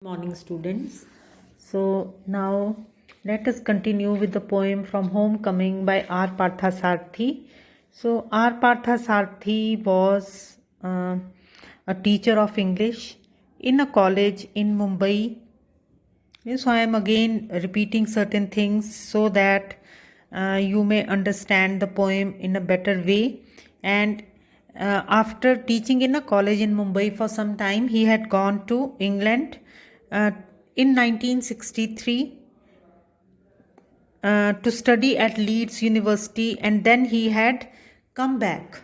Morning, students. So now let us continue with the poem from Homecoming by R. Parthasarathi. So R. Parthasarathi was a teacher of English in a college in Mumbai. So I am again repeating certain things so that you may understand the poem in a better way. And after teaching in a college in Mumbai for some time, he had gone to England uh, in 1963 to study at Leeds University, and then he had come back.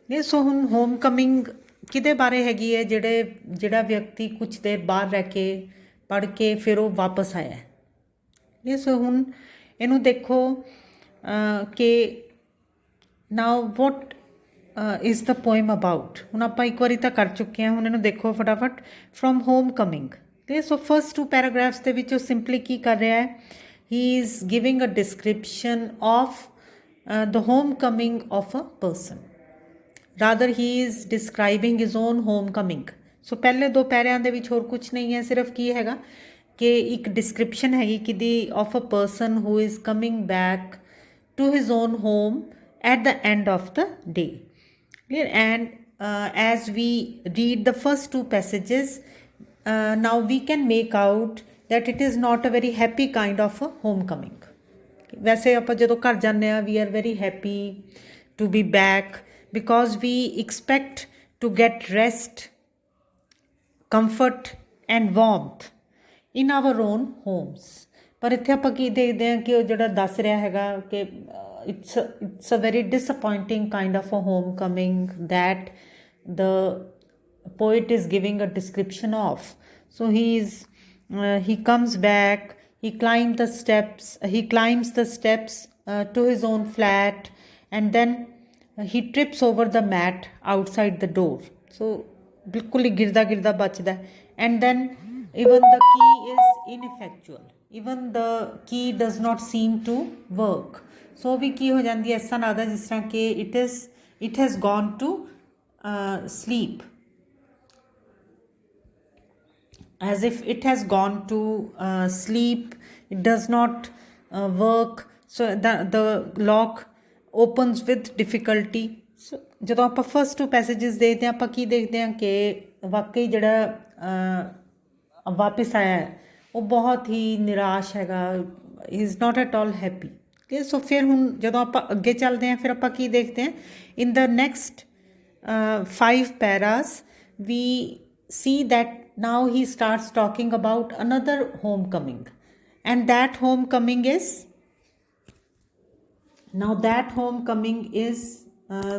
ਨੇ ਸੋ ਹੁਣ home coming ਕਿਹਦੇ ਬਾਰੇ ਹੈਗੀ ਹੈ ਜਿਹੜਾ ਵਿਅਕਤੀ ਕੁਝ ਦੇਰ ਬਾਹਰ ਰਹਿ ਕੇ ਪੜ੍ਹ ਕੇ ਫਿਰ ਉਹ ਵਾਪਸ ਆਇਆ ਨੇ ਸੋ ਹੁਣ ਇਹਨੂੰ ਦੇਖੋ ਕਿ now what is the poem about ਹੁਣ ਆਪਾਂ ਇੱਕ ਵਾਰੀ ਤਾਂ ਕਰ ਚੁੱਕੇ ਹਾਂ ਹੁਣ ਇਹਨੂੰ ਦੇਖੋ ਫਟਾਫਟ ਫਰੋਮ ਹੋਮ ਕਮਿੰਗ ਤੇ ਸੋ ਫਸਟ ਟੂ ਪੈਰਾਗ੍ਰਾਫਸ ਦੇ ਵਿੱਚ ਉਹ ਸਿੰਪਲੀ ਕੀ ਕਰ ਰਿਹਾ ਹੈ he is giving a description of the homecoming of a person. Rather he is describing his own homecoming. So ਪਹਿਲੇ ਦੋ ਪੈਰਿਆਂ ਦੇ ਵਿੱਚ ਹੋਰ ਕੁਝ ਨਹੀਂ ਹੈ ਸਿਰਫ ਕੀ ਹੈਗਾ ਕਿ ਇੱਕ ਡਿਸਕ੍ਰਿਪਸ਼ਨ ਹੈਗੀ ਕਿਦੀ of a person who is coming back to his own home at the end of the day. Clear? And as we read the first two passages, now we can make out that it is not a very happy kind of a homecoming. ਵੈਸੇ ਆਪਾਂ ਜਦੋਂ ਘਰ ਜਾਂਦੇ ਹਾਂ we are very happy to be back because we expect to get rest, comfort and warmth in our own homes. ਪਰ ਇੱਥੇ ਆਪਾਂ ਕੀ ਦੇਖਦੇ ਹਾਂ ਕਿ ਉਹ ਜਿਹੜਾ ਦੱਸ ਰਿਹਾ ਹੈਗਾ ਕਿ it's a very disappointing kind of a homecoming that the poet is giving a description of. So he comes back, he climbs the steps to his own flat, and then he trips over the mat outside the door. So ਬਿਲਕੁਲ ਹੀ ਗਿਰਦਾ ਗਿਰਦਾ ਬਚਦਾ and then even the key is ineffectual, even the key does not seem to work. So ਵੀ ਕੀ ਹੋ ਜਾਂਦੀ ਹੈ ਇਸ ਤਰ੍ਹਾਂ ਲੱਗਦਾ ਜਿਸ ਤਰ੍ਹਾਂ ਕਿ it has gone to sleep, as if it has gone to sleep. It does not work. So the lock opens with difficulty. So ਜਦੋਂ ਆਪਾਂ ਫਸਟ ਟੂ ਪੈਸੇजेस ਦੇਖਦੇ ਹਾਂ ਆਪਾਂ ਕੀ ਦੇਖਦੇ ਹਾਂ ਕਿ ਵਾਕਈ ਜਿਹੜਾ ਵਾਪਿਸ ਆਇਆ ਹੈ ਉਹ ਬਹੁਤ ਹੀ ਨਿਰਾਸ਼ ਹੈਗਾ, ਹੀ is not at all happy. ਠੀਕ ਸੋ ਫਿਰ ਹੁਣ ਜਦੋਂ ਆਪਾਂ ਅੱਗੇ ਚੱਲਦੇ ਹਾਂ ਫਿਰ ਆਪਾਂ ਕੀ ਦੇਖਦੇ ਹਾਂ in the next 5 paras we see that now he starts talking about another homecoming, and that homecoming is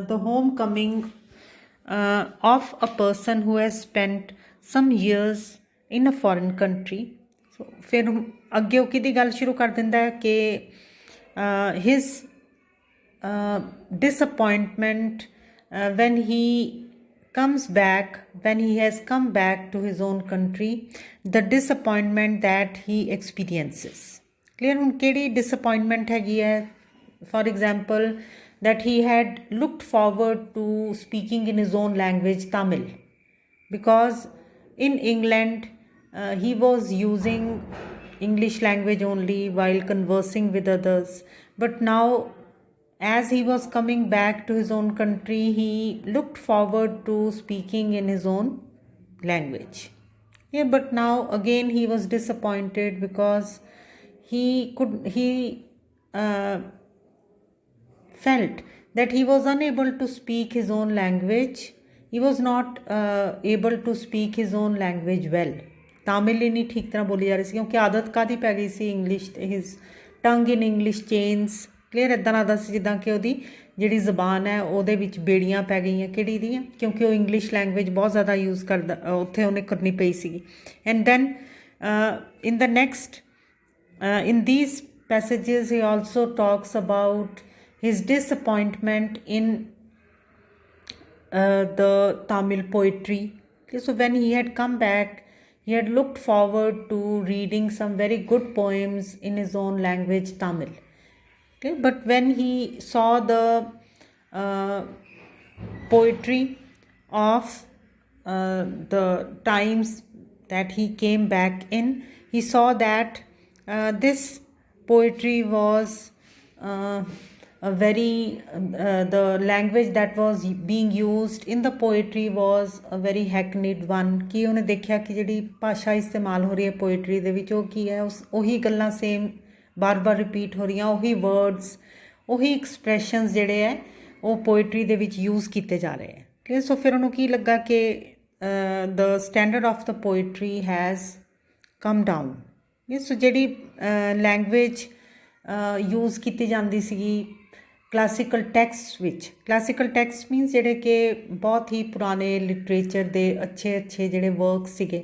the homecoming of a person who has spent some years in a foreign country. So ਫਿਰ ਅੱਗੇ ਉਹ ਕਿਹਦੀ ਗੱਲ ਸ਼ੁਰੂ ਕਰ ਦਿੰਦਾ ਹੈ ਕਿ his disappointment when he has come back to his own country, the disappointment that he experiences. Clear? ਹੁਣ ਕਿਹੜੀ disappointment ਹੈਗੀ ਹੈ? For example, that he had looked forward to speaking in his own language, Tamil, because in England he was using English language only while conversing with others, but now as he was coming back to his own country, he looked forward to speaking in his own language. Yeah, but now again he was disappointed because he felt that he was unable to speak his own language. He was not able to speak his own language well. Tamil ਹੀ ਨਹੀਂ ਠੀਕ ਤਰ੍ਹਾਂ ਬੋਲੀ ਜਾ ਰਹੀ ਸੀ ਕਿਉਂਕਿ ਆਦਤ ਕਾਹਦੀ ਪੈ ਗਈ ਸੀ ਇੰਗਲਿਸ਼, ਹਿਜ਼ ਟੰਗ ਇਨ ਇੰਗਲਿਸ਼ ਚੇਨਸ. ਕਲੀਅਰ? ਇੱਦਾਂ ਲੱਗਦਾ ਸੀ ਜਿੱਦਾਂ ਕਿ ਉਹਦੀ ਜਿਹੜੀ ਜ਼ਬਾਨ ਹੈ ਉਹਦੇ ਵਿੱਚ ਬੇੜੀਆਂ ਪੈ ਗਈਆਂ ਕਿਹੜੀ ਦੀਆਂ, ਕਿਉਂਕਿ ਉਹ ਇੰਗਲਿਸ਼ ਲੈਂਗੁਏਜ ਬਹੁਤ ਜ਼ਿਆਦਾ ਯੂਜ਼ ਕਰਦਾ, ਉੱਥੇ ਉਹਨੇ ਕਰਨੀ ਪਈ ਸੀਗੀ. And then in the next in these passages he also talks about his disappointment in the Tamil poetry. Okay, so when he had come back, he had looked forward to reading some very good poems in his own language, Tamil. Okay, but when he saw the poetry of the times that he came back in, he saw that this poetry was a very the language that was being used in the poetry was a very hackneyed one। ਕਿ ਉਹਨੇ ਦੇਖਿਆ ਕਿ ਜਿਹੜੀ ਭਾਸ਼ਾ ਇਸਤੇਮਾਲ ਹੋ ਰਹੀ ਹੈ ਪੋਇਟਰੀ ਦੇ ਵਿੱਚ ਉਹ ਕੀ ਹੈ, ਉਸ ਉਹੀ ਗੱਲਾਂ ਸੇਮ ਬਾਰ-ਬਾਰ ਰਿਪੀਟ ਹੋ ਰਹੀਆਂ, ਉਹੀ ਵਰਡਸ ਉਹੀ ਐਕਸਪ੍ਰੈਸ਼ਨਸ ਜਿਹੜੇ ਹੈ ਉਹ ਪੋਇਟਰੀ ਦੇ ਵਿੱਚ ਯੂਜ਼ ਕੀਤੇ ਜਾ ਰਹੇ ਹੈ। ਠੀਕ, ਸੋ ਫਿਰ ਉਹਨੂੰ ਕੀ ਲੱਗਾ ਕਿ the standard of the poetry has come down। ਸੋ ਜਿਹੜੀ ਲੈਂਗੁਏਜ ਯੂਜ਼ ਕੀਤੀ ਜਾਂਦੀ ਸੀਗੀ ਕਲਾਸੀਕਲ ਟੈਕਸਟ ਵਿੱਚ, ਕਲਾਸੀਕਲ ਟੈਕਸਟ ਮੀਨਸ ਜਿਹੜੇ ਕਿ ਬਹੁਤ ਹੀ ਪੁਰਾਣੇ ਲਿਟਰੇਚਰ ਦੇ ਅੱਛੇ ਜਿਹੜੇ ਵਰਕ ਸੀਗੇ,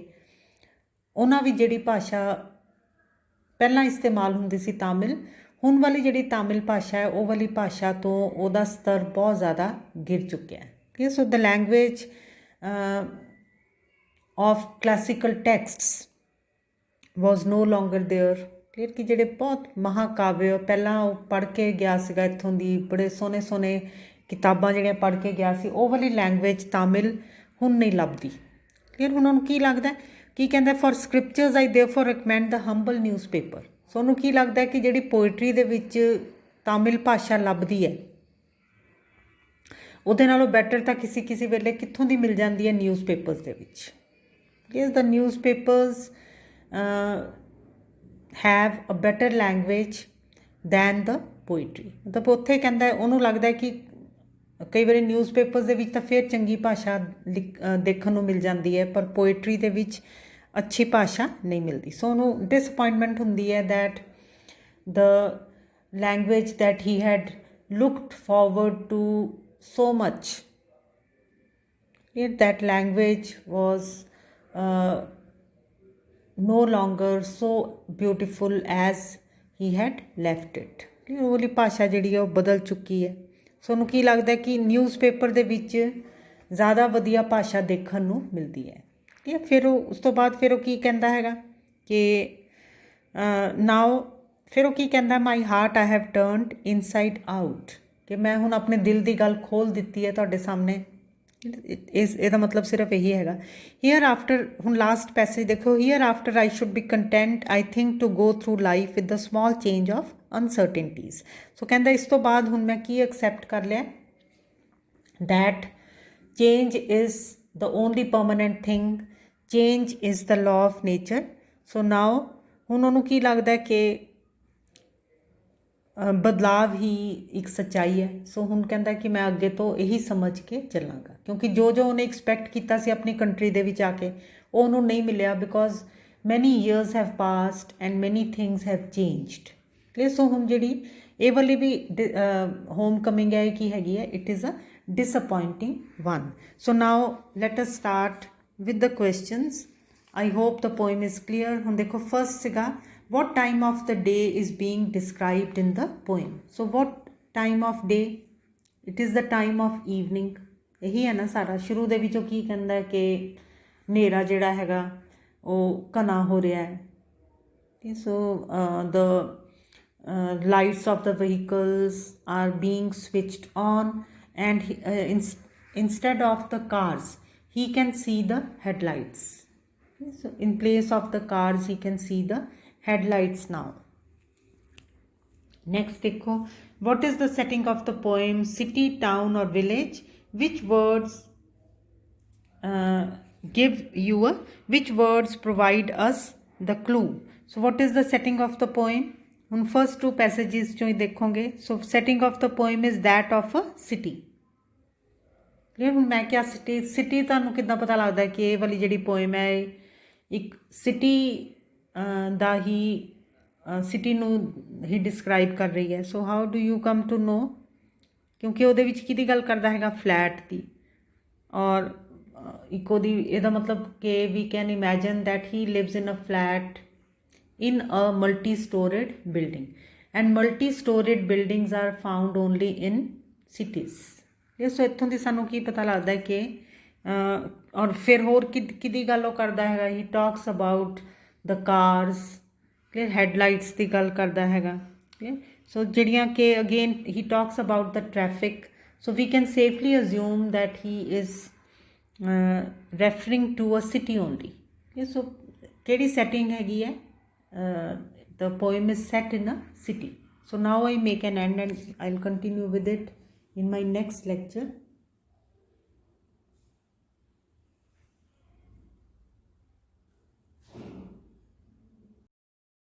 ਉਹਨਾਂ ਵਿੱਚ ਜਿਹੜੀ ਭਾਸ਼ਾ ਪਹਿਲਾਂ ਇਸਤੇਮਾਲ ਹੁੰਦੀ ਸੀ ਤਾਮਿਲ, ਹੁਣ ਵਾਲੀ ਜਿਹੜੀ ਤਾਮਿਲ ਭਾਸ਼ਾ ਹੈ ਉਹ ਵਾਲੀ ਭਾਸ਼ਾ ਤੋਂ ਉਹਦਾ ਸਤਰ ਬਹੁਤ ਜ਼ਿਆਦਾ ਗਿਰ ਚੁੱਕਿਆ ਹੈ। ਠੀਕ ਹੈ, so the language of classical texts was no longer there। Clear ਕਿ ਜਿਹੜੇ ਬਹੁਤ ਮਹਾਕਾਵਿ ਪਹਿਲਾਂ ਉਹ ਪੜ੍ਹ ਕੇ ਗਿਆ ਸੀਗਾ ਇੱਥੋਂ ਦੀ, ਬੜੇ ਸੋਹਣੇ ਸੋਹਣੇ ਕਿਤਾਬਾਂ ਜਿਹੜੀਆਂ ਪੜ੍ਹ ਕੇ ਗਿਆ ਸੀ, ਉਹ ਵਾਲੀ ਲੈਂਗੁਏਜ ਤਾਮਿਲ ਹੁਣ ਨਹੀਂ ਲੱਭਦੀ। ਕਲੀਅਰ, ਹੁਣ ਉਹਨੂੰ ਕੀ ਲੱਗਦਾ, ਕੀ ਕਹਿੰਦਾ, for scriptures I therefore recommend the humble newspaper. So ਉਹਨੂੰ ਕੀ ਲੱਗਦਾ ਕਿ ਜਿਹੜੀ ਪੋਇਟਰੀ ਦੇ ਵਿੱਚ ਤਾਮਿਲ ਭਾਸ਼ਾ ਲੱਭਦੀ ਹੈ ਉਹਦੇ ਨਾਲੋਂ ਬੈਟਰ ਤਾਂ ਕਿਸੇ ਵੇਲੇ ਕਿੱਥੋਂ ਦੀ ਮਿਲ ਜਾਂਦੀ ਹੈ, ਨਿਊਜ਼ਪੇਪਰਸ ਦੇ ਵਿੱਚ। Yes, the newspapers have a better language than the poetry। ਮਤਲਬ ਉੱਥੇ ਕਹਿੰਦਾ, ਉਹਨੂੰ ਲੱਗਦਾ ਕਿ ਕਈ ਵਾਰੀ ਨਿਊਜ਼ਪੇਪਰਸ ਦੇ ਵਿੱਚ ਤਾਂ ਫਿਰ ਚੰਗੀ ਭਾਸ਼ਾ ਦੇਖਣ ਨੂੰ ਮਿਲ ਜਾਂਦੀ ਹੈ, ਪਰ ਪੋਇਟਰੀ ਦੇ ਵਿੱਚ ਅੱਛੀ ਭਾਸ਼ਾ ਨਹੀਂ ਮਿਲਦੀ। ਸੋ ਉਹਨੂੰ ਡਿਸਅਪੋਇੰਟਮੈਂਟ ਹੁੰਦੀ ਹੈ that the language that he had looked forward to so much, yet that language was no longer so beautiful as he had left it। ਉਹ ਵਾਲੀ ਭਾਸ਼ਾ ਜਿਹੜੀ ਹੈ ਉਹ ਬਦਲ ਚੁੱਕੀ ਹੈ। ਸੋ ਉਹਨੂੰ ਕੀ ਲੱਗਦਾ ਕਿ ਨਿਊਜ਼ਪੇਪਰ ਦੇ ਵਿੱਚ ਜ਼ਿਆਦਾ ਵਧੀਆ ਭਾਸ਼ਾ ਦੇਖਣ ਨੂੰ ਮਿਲਦੀ ਹੈ। ਠੀਕ ਹੈ, ਫਿਰ ਉਹ ਉਸ ਤੋਂ ਬਾਅਦ ਫਿਰ ਉਹ ਕੀ ਕਹਿੰਦਾ ਹੈਗਾ ਕਿ ਨਾਓ, ਫਿਰ ਉਹ ਕੀ ਕਹਿੰਦਾ, my heart I have turned inside out, ਕਿ ਮੈਂ ਹੁਣ ਆਪਣੇ ਦਿਲ ਦੀ ਗੱਲ ਖੋਲ੍ਹ ਦਿੱਤੀ ਹੈ ਤੁਹਾਡੇ ਸਾਹਮਣੇ। ਇਹਦਾ ਮਤਲਬ ਸਿਰਫ ਇਹੀ ਹੈਗਾ। ਹੀਅਰ ਆਫਟਰ, ਹੁਣ ਲਾਸਟ ਪੈਸੇਜ ਦੇਖੋ, hereafter I should be content I think to go through life with the small change of uncertainties. So ਕਹਿੰਦਾ ਇਸ ਤੋਂ ਬਾਅਦ ਹੁਣ ਮੈਂ ਕੀ ਐਕਸੈਪਟ ਕਰ ਲਿਆ, that change is the only permanent thing, change is the law of nature. So now ਹੁਣ ਉਹਨੂੰ ਕੀ ਲੱਗਦਾ ਕਿ ਬਦਲਾਵ ਹੀ ਇੱਕ ਸੱਚਾਈ ਹੈ। ਸੋ ਹੁਣ ਕਹਿੰਦਾ ਕਿ ਮੈਂ ਅੱਗੇ ਤੋਂ ਇਹੀ ਸਮਝ ਕੇ ਚੱਲਾਂਗਾ, ਕਿਉਂਕਿ ਜੋ ਉਹਨੇ ਐਕਸਪੈਕਟ ਕੀਤਾ ਸੀ ਆਪਣੀ ਕੰਟਰੀ ਦੇ ਵਿੱਚ ਆ ਕੇ ਉਹ ਉਹਨੂੰ ਨਹੀਂ ਮਿਲਿਆ, because many years have passed and many things have changed. Clear, so ਹੁਣ ਜਿਹੜੀ ਇਹ ਵਾਲੀ ਵੀ ਹੋਮ ਕਮਿੰਗ ਹੈ, ਕੀ ਹੈਗੀ ਹੈ, it is a disappointing one. So now let us start with the questions. I hope the poem is clear. ਹੁਣ ਦੇਖੋ ਫਸਟ ਸੀਗਾ, what time of the day is being described in the poem। so what time of day, it is the time of evening। ਇਹੀ ਹੈ ਨਾ ਸਾਰਾ। ਸ਼ੁਰੂ ਦੇ ਵਿੱਚੋਂ ਕੀ ਕਹਿੰਦਾ ਕਿ ਹਨੇਰਾ ਜਿਹੜਾ ਹੈਗਾ ਉਹ ਘਣਾ ਹੋ ਰਿਹਾ ਹੈ। ਸੋ the lights of the vehicles are being switched on and instead of the cars he can see the headlights। so in place of the cars he can see the headlights now। next देखो, what is the setting of the poem, city, town or village, which words give you a, which words provide us the clue। so what is the setting of the poem, ਹੁਣ first two passages ਚੋਂ ਹੀ ਦੇਖੋਗੇ। so setting of the poem is that of a city। Clear, ਹੁਣ ਮੈਂ ਕਿਹਾ city ਤੁਹਾਨੂੰ ਕਿੱਦਾਂ ਪਤਾ ਲੱਗਦਾ ਕਿ ਇਹ ਵਾਲੀ ਜਿਹੜੀ ਪੋਇਮ ਹੈ ਇੱਕ ਸਿਟੀ ਦਾ ਹੀ ਸਿਟੀ ਨੂੰ ਹੀ ਡਿਸਕਰਾਈਬ ਕਰ ਰਹੀ ਹੈ। So how do you come to know, ਕਿਉਂਕਿ ਉਹਦੇ ਵਿੱਚ ਕਿਹਦੀ ਗੱਲ ਕਰਦਾ ਹੈਗਾ, ਫਲੈਟ ਦੀ, ਔਰ ਇੱਕ ਉਹਦੀ ਇਹਦਾ ਮਤਲਬ ਕਿ we can imagine that he lives in a flat in a multi-storied building and multi-storied buildings are found only in cities। ਸੋ ਇੱਥੋਂ ਦੀ ਸਾਨੂੰ ਕੀ ਪਤਾ ਲੱਗਦਾ ਹੈ ਕਿ ਔਰ ਫਿਰ ਹੋਰ ਕਿਹਦੀ ਗੱਲ ਉਹ ਕਰਦਾ ਹੈਗਾ, he talks about the cars, clear, headlights ਦੀ ਗੱਲ ਕਰਦਾ ਹੈਗਾ। ਸੋ ਜਿਹੜੀਆਂ ਕਿ again he talks about the traffic. So we can safely assume that he is referring to a city only। So ਕਿਹੜੀ ਸੈਟਿੰਗ ਹੈਗੀ ਹੈ? The poem is set in a city. So now I make an end and I'll continue with it in my next lecture.